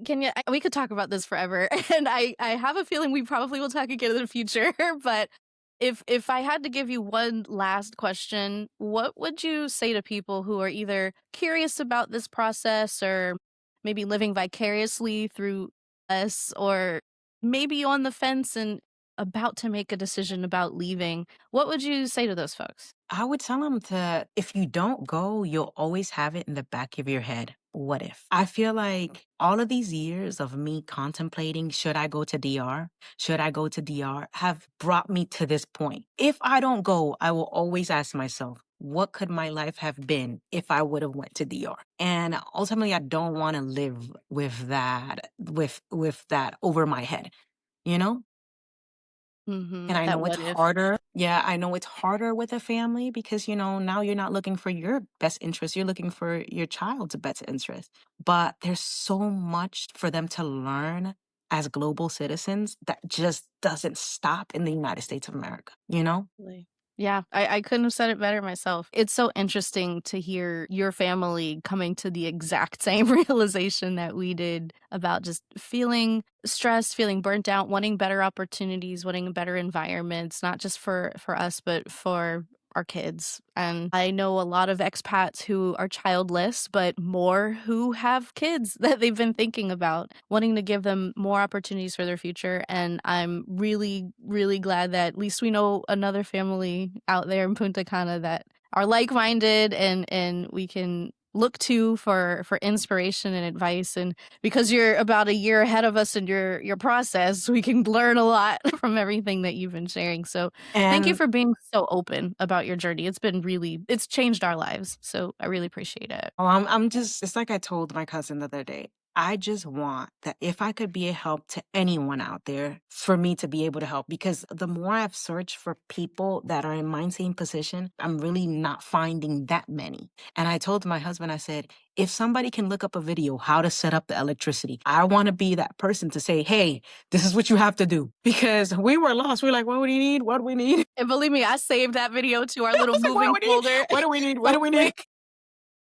Kenya, we could talk about this forever, and I have a feeling we probably will talk again in the future. But if I had to give you one last question, what would you say to people who are either curious about this process or maybe living vicariously through us, or maybe on the fence and about to make a decision about leaving? What would you say to those folks? I would tell them to, if you don't go, you'll always have it in the back of your head. What if? I feel like all of these years of me contemplating, should I go to DR? Should I go to DR? Have brought me to this point. If I don't go, I will always ask myself, what could my life have been if I would have went to DR? And ultimately, I don't want to live with that over my head, you know? And I That know it's what if? harder. Yeah, I know it's harder with a family because, now you're not looking for your best interest, you're looking for your child's best interest. But there's so much for them to learn as global citizens that just doesn't stop in the United States of America, you know? Really. Yeah, I couldn't have said it better myself. It's so interesting to hear your family coming to the exact same realization that we did about just feeling stressed, feeling burnt out, wanting better opportunities, wanting better environments, not just for us, but for our kids. And I know a lot of expats who are childless, but more who have kids that they've been thinking about, wanting to give them more opportunities for their future. And I'm really, really glad that at least we know another family out there in Punta Cana that are like-minded and we can look to for inspiration and advice. And because you're about a year ahead of us in your process, we can learn a lot from everything that you've been sharing. So thank you And for being so open about your journey. It's changed our lives. So I really appreciate it. I'm just, it's like I told my cousin the other day. I just want that if I could be a help to anyone out there, for me to be able to help. Because the more I've searched for people that are in my same position, I'm really not finding that many. And I told my husband, I said, if somebody can look up a video how to set up the electricity, I want to be that person to say, hey, this is what you have to do. Because we were lost. We are like, what do we need? What do we need? And believe me, I saved that video to our little It's like, what do moving we need? folder What do we need? What so do we need? quick.